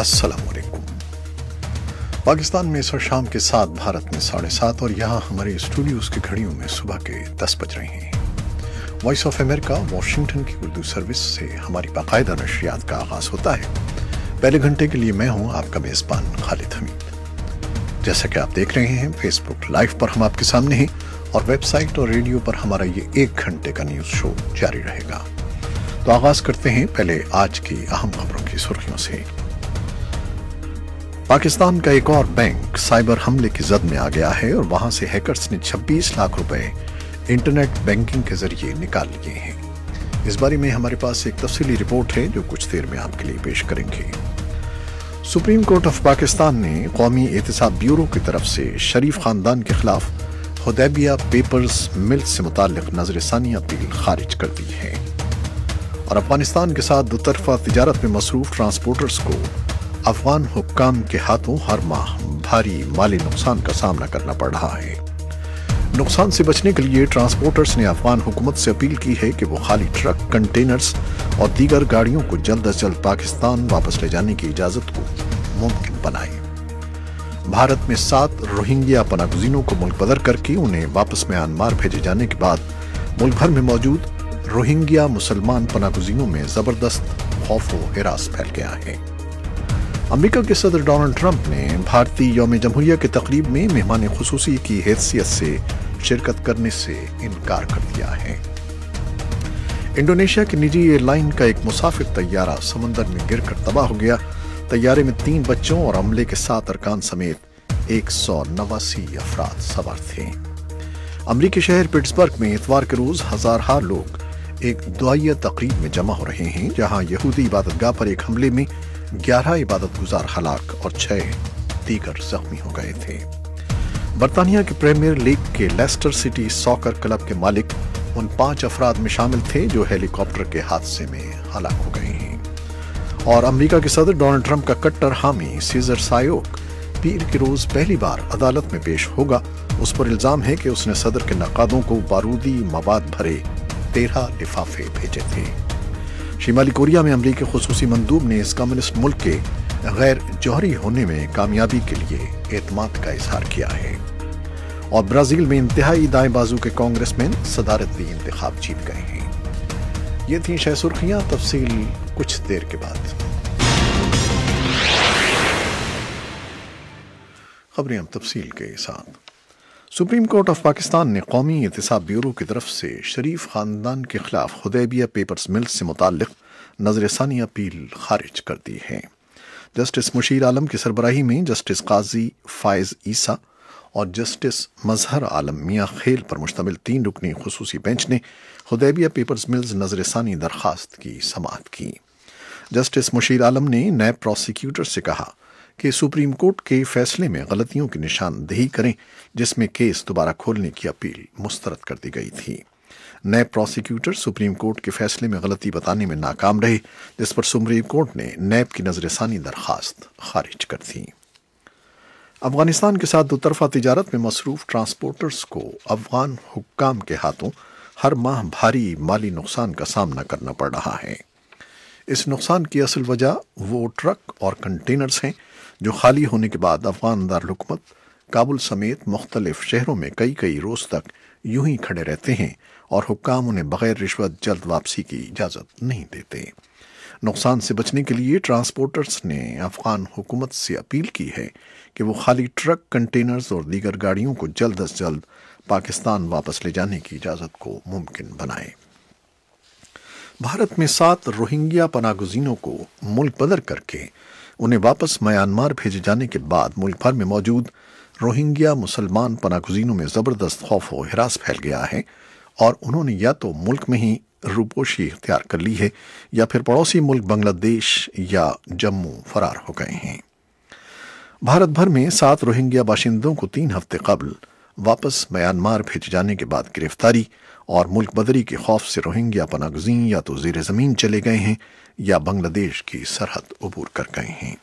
अस्सलाम वालेकुम। पाकिस्तान में इस शाम के 7, भारत में 7:30 और यहाँ हमारे स्टूडियोज की घड़ियों में सुबह के 10 बज रहे हैं। वॉइस ऑफ अमेरिका वाशिंगटन की उर्दू सर्विस से हमारी बाकायदा नशरियात का आगाज होता है। पहले घंटे के लिए मैं हूँ आपका मेज़बान खालिद हमीद। जैसा कि आप देख रहे हैं, फेसबुक लाइव पर हम आपके सामने हैं और वेबसाइट और रेडियो पर हमारा ये 1 घंटे का न्यूज़ शो जारी रहेगा। तो आगाज करते हैं पहले आज की अहम खबरों की सुर्खियों से। पाकिस्तान का एक और बैंक साइबर हमले की जद में आ गया है और वहां से हैकर्स ने 26 लाख रुपए इंटरनेट बैंकिंग के जरिए निकाल लिए हैं। इस बारे में हमारे पास एक तफसीली रिपोर्ट है जो कुछ देर में आपके लिए पेश करेंगे। सुप्रीम कोर्ट ऑफ पाकिस्तान ने कौमी एहतसाब ब्यूरो की तरफ से शरीफ खानदान के खिलाफ हुदैबिया पेपर्स मिल से मुताल्लिक नजरसानी अपील खारिज कर दी है और अफगानिस्तान के साथ दोतरफा तिजारत में मसरूफ ट्रांसपोर्टर्स को अफगान हुक्काम के हाथों हर माह भारी माली नुकसान का सामना करना पड़ रहा है। नुकसान से बचने के लिए ट्रांसपोर्टर्स ने अफगान हुकूमत से अपील की है कि वो खाली ट्रक, कंटेनर्स और दीगर गाड़ियों को जल्द अज जल्द पाकिस्तान वापस ले जाने की इजाजत को मुमकिन बनाए। भारत में 7 रोहिंग्या पनागुज़ीनों को मुल्क बदर करके उन्हें वापस म्यांमार भेजे जाने के बाद मुल्क भर में मौजूद रोहिंग्या मुसलमान पनागुज़ीनों में जबरदस्त खौफ व हिरास फैल गया है। अमेरिका के सदर डोनाल्ड ट्रंप ने भारतीय यौम जमहूरिया की तकरीब में मेहमान खुसूसी की हैसियत से शिरकत करने से इनकार कर दिया है। इंडोनेशिया की निजी एयरलाइन का एक मुसाफिर तैयारा समंदर में गिरकर तबाह हो गया। तैयारे में 3 बच्चों और अमले के 7 अरकान समेत 189 अफराद सवार थे। अमरीकी शहर पिट्सबर्ग में इतवार के रोज हजारहा लोग एक दुआइया तकरीब में जमा हो रहे हैं, जहां यहूदी इबादतगाह पर एक हमले में 11 इबादत गुजार हलाक और 6 दीगर जख्मी हो गए थे। बरतानिया के प्रीमियर लीग के लेस्टर सिटी सॉकर क्लब के मालिक उन 5 अफराद में शामिल थे जो हेलीकॉप्टर के हादसे में हलाक हो गए हैं। और अमेरिका के सदर डोनाल्ड ट्रंप का कट्टर हामी सीजर सायोक पीर के रोज पहली बार अदालत में पेश होगा। उस पर इल्जाम है कि उसने सदर के नकादों को बारूदी मवाद भरे 13 लिफाफे भेजे थे। शिमाली कोरिया में अमरीकी खुसूसी मंदूब ने इस कम्युनिस्ट मुल्क के गैर जौहरी होने में कामयाबी के लिए एतमाद का इजहार किया है। और ब्राजील में इंतहाई दाएं बाजू के कांग्रेसमैन सदारती इंतखाब जीत गए हैं। ये थी शह सुर्खियां, तफसील कुछ देर के बाद। खबरें अब तफसील के साथ। सुप्रीम कोर्ट ऑफ पाकिस्तान ने कौमी एहतसाब ब्यूरो की तरफ से शरीफ खानदान के खिलाफ हुदैबिया पेपर्स मिल से मुताल्लिक नजरसानी अपील खारिज कर दी है। जस्टिस मुशीर आलम की सरबराही में जस्टिस काजी फायज ईसा और जस्टिस मजहर आलम मियाँ खेल पर मुश्तमिल 3 रुकनी खुसूसी बेंच ने हुदैबिया पेपर्स मिल्स नजरसानी दरखास्त की समाअत की। जस्टिस मुशीर आलम ने नैब प्रोसिक्यूटर से कहा कि सुप्रीम कोर्ट के फैसले में गलतियों की निशानदेही करें, जिसमें केस दोबारा खोलने की अपील मुस्तरद कर दी गई थी। नए प्रोसिक्यूटर सुप्रीम कोर्ट के फैसले में गलती बताने में नाकाम रहे, जिस पर सुप्रीम कोर्ट ने नैब की नजरसानी दरखास्त खारिज कर दी। अफगानिस्तान के साथ दोतरफा तिजारत में मसरूफ ट्रांसपोर्टर्स को अफगान हुक्काम के हाथों हर माह भारी माली नुकसान का सामना करना पड़ रहा है। इस नुकसान की असल वजह वो ट्रक और कंटेनर्स हैं जो खाली होने के बाद अफगान दारुल-हुकूमत काबुल समेत मुख्तलिफ शहरों में कई रोज तक यूं ही खड़े रहते हैं और हुक्काम उन्हें बगैर रिश्वत जल्द वापसी की इजाज़त नहीं देते। नुकसान से बचने के लिए ट्रांसपोर्टर्स ने अफगान हुकूमत से अपील की है कि वो खाली ट्रक, कंटेनर्स और दीगर गाड़ियों को जल्द अज जल्द पाकिस्तान वापस ले जाने की इजाज़त को मुमकिन बनाए। भारत में 7 रोहिंग्या पनागुज़ीनों को मुल्क बदर करके उन्हें वापस म्यांमार भेजे जाने के बाद मुल्क भर में मौजूद रोहिंग्या मुसलमान पनागुज़ीनों में ज़बरदस्त खौफ व हिरास फैल गया है और उन्होंने या तो मुल्क में ही रूपोशी इख्तियार कर ली है या फिर पड़ोसी मुल्क बांग्लादेश या जम्मू फरार हो गए हैं। भारत भर में 7 रोहिंग्या बाशिंदों को 3 हफ्ते कबल वापस म्यांमार भेजे जाने के बाद गिरफ्तारी और मुल्क बदरी के खौफ से रोहिंग्या पनागुज़ीन या तो ज़ेर ज़मीन चले गए हैं या बांग्लादेश की सरहद अबूर कर गए हैं।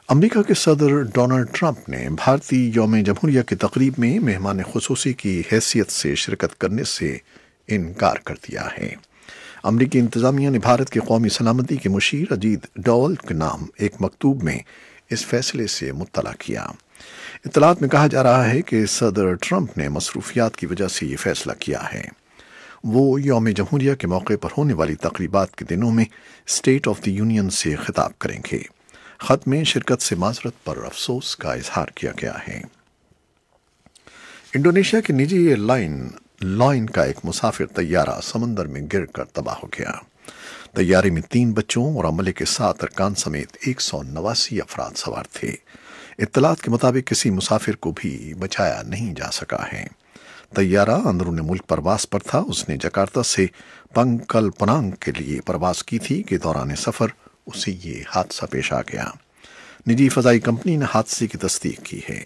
अमेरिका के सदर डोनाल्ड ट्रंप ने भारतीय यौम जमहूरिया की तकरीब में मेहमान खुसूसी की हैसियत से शिरकत करने से इनकार कर दिया है। امریکی انتظامیہ نے بھارت کی قومی سلامتی کے مشیر اجیت ڈوول کے نام ایک مکتوب میں اس فیصلے سے مطلع کیا۔ اطلاعات میں کہا جا رہا ہے کہ صدر ٹرمپ نے مصروفیات کی وجہ سے یہ فیصلہ کیا ہے۔ وہ یوم جمہوریہ کے موقع پر ہونے والی تقریبات کے دنوں میں اسٹیٹ آف دی یونین سے خطاب کریں گے۔ خط میں شرکت سے معذرت پر افسوس کا اظہار کیا گیا ہے۔ انڈونیشیا کی نجی ایئر لائن کا ایک مسافر طیارہ سمندر میں گر کر تباہ ہو گیا۔ طیارے میں 3 بچوں اور عملے کے 7 ارکان سمیت 189 افراد سوار تھے۔ اطلاعات کے مطابق کسی مسافر کو بھی بچایا نہیں جا سکا ہے۔ طیارہ اندرون ملک پرواز پر تھا۔ اس نے جکارتا سے پنگکل پنانگ کے لیے پرواز کی تھی کہ دوران سفر اسے یہ حادثہ پیش آ گیا۔ نجی فضائی کمپنی نے حادثے کی تصدیق کی ہے۔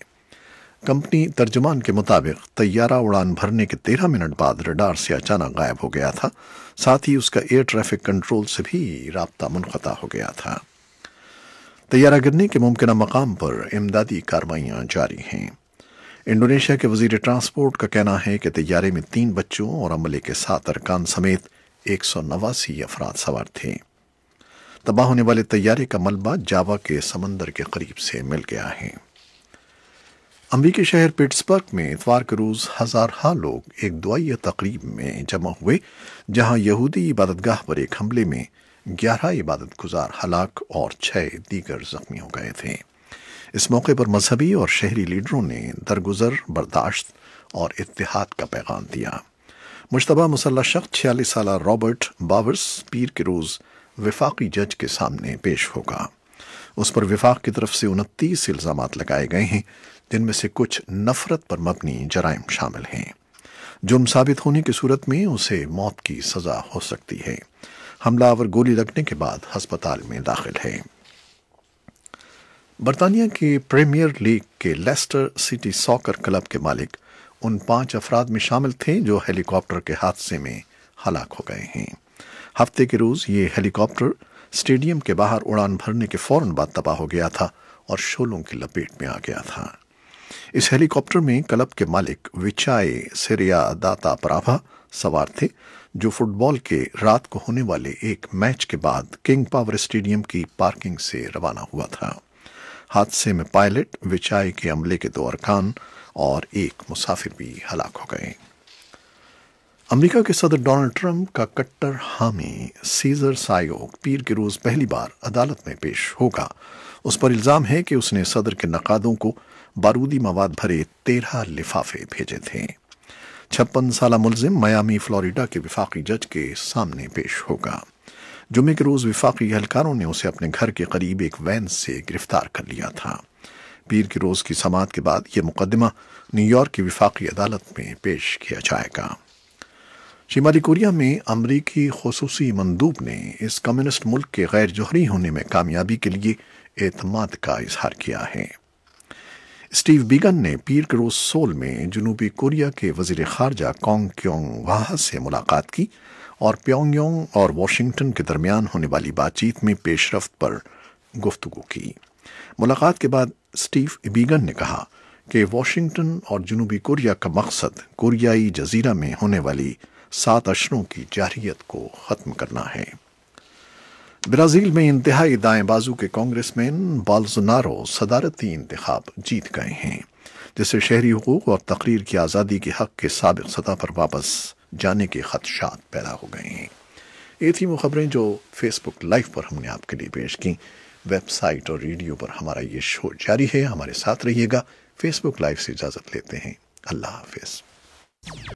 کمپنی ترجمان کے مطابق طیارہ اڑان بھرنے کے 13 منٹ بعد ریڈار سے اچانک غائب ہو گیا تھا، ساتھ ہی اس کا ایئر ٹریفک کنٹرول سے بھی رابطہ منقطع ہو گیا تھا۔ طیارہ گرنے کے ممکنہ مقام پر امدادی کارروائیاں جاری ہیں۔ انڈونیشیا کے وزیر ٹرانسپورٹ کا کہنا ہے کہ طیارے میں 3 بچوں اور عملے کے 7 ارکان سمیت 189 افراد سوار تھے۔ تباہ ہونے والے طیارے کا ملبہ جاوا کے سمندر کے قریب سے مل گیا ہے۔ امریکی شہر پیٹسبرگ میں اتوار کے روز ہزارہا لوگ ایک دعائیہ تقریب میں جمع ہوئے، جہاں یہودی عبادت گاہ پر ایک حملے میں 11 عبادت گزار ہلاک اور 6 دیگر زخمی ہو گئے تھے۔ اس موقع پر مذہبی اور شہری لیڈروں نے درگزر، برداشت اور اتحاد کا پیغام دیا۔ مشتبہ مسلح شخص 46 سالہ رابرٹ باورس پیر کے روز وفاقی جج کے سامنے پیش ہوگا۔ اس پر وفاق کی طرف سے 29 الزامات لگائے گئے ہیں، جن میں سے کچھ نفرت پر مبنی جرائم شامل ہیں۔ جرم ثابت ہونے کی صورت میں اسے موت کی سزا ہو سکتی ہے۔ حملہ آور گولی لگنے کے بعد ہسپتال میں داخل ہے۔ برطانیہ کے پریمیئر لیگ کے لیسٹر سٹی ساکر کلب کے مالک ان 5 افراد میں شامل تھے جو ہیلی کاپٹر کے حادثے میں ہلاک ہو گئے ہیں۔ ہفتے کے روز یہ ہیلی کاپٹر اسٹیڈیم کے باہر اڑان بھرنے کے فوراً بعد تباہ ہو گیا تھا اور شعلوں کی لپیٹ میں آ گیا تھا۔ اس ہیلی کاپٹر میں کلب کے مالک وچائے سیریا داتا پرابھا سوار تھے، جو فٹ بال کے رات کو ہونے والے ایک میچ کے بعد کنگ پاور اسٹیڈیم کی پارکنگ سے روانہ ہوا تھا۔ حادثے میں پائلٹ، وچائے کے عملے کے 2 ارکان اور 1 مسافر بھی ہلاک ہو گئے۔ امریکہ کے صدر ڈونلڈ ٹرمپ کا کٹر حامی سیزر سایوگ پیر کے روز پہلی بار عدالت میں پیش ہوگا۔ اس پر الزام ہے کہ اس نے صدر کے نقادوں کو بارودی مواد بھرے 13 لفافے بھیجے تھے۔ 56 سالہ ملزم میامی فلوریڈا کے وفاقی جج کے سامنے پیش ہوگا۔ جمعے کے روز وفاقی اہلکاروں نے اسے اپنے گھر کے قریب ایک وین سے گرفتار کر لیا تھا۔ پیر کے روز کی سماعت کے بعد یہ مقدمہ نیو یارک کی وفاقی عدالت میں پیش کیا جائے گا۔ شمالی کوریا میں امریکی خصوصی مندوب نے اس کمیونسٹ ملک کے غیر جوہری ہونے میں کامیابی کے لیے اعتماد کا اظہار کیا ہے۔ اسٹیو بیگن نے پیر کے روز سول میں جنوبی کوریا کے وزیر خارجہ کانگ کیونگ واہ سے ملاقات کی اور پیونگ یانگ اور واشنگٹن کے درمیان ہونے والی بات چیت میں پیش رفت پر گفتگو کی۔ ملاقات کے بعد اسٹیو بیگن نے کہا کہ واشنگٹن اور جنوبی کوریا کا مقصد کوریائی جزیرہ میں ہونے والی 7 اشروں کی جارحیت کو ختم کرنا ہے۔ برازیل میں انتہائی دائیں بازو کے کانگریس مین بالزونارو صدارتی انتخاب جیت گئے ہیں، جس سے شہری حقوق اور تقریر کی آزادی کے حق کے سابق سطح پر واپس جانے کے خدشات پیدا ہو گئے ہیں۔ یہ تھی وہ خبریں جو فیس بک لائیو پر ہم نے آپ کے لیے پیش کی۔ ویب سائٹ اور ریڈیو پر ہمارا یہ شو جاری ہے، ہمارے ساتھ رہیے گا۔ فیس بک لائیو سے اجازت لیتے ہیں، اللہ حافظ۔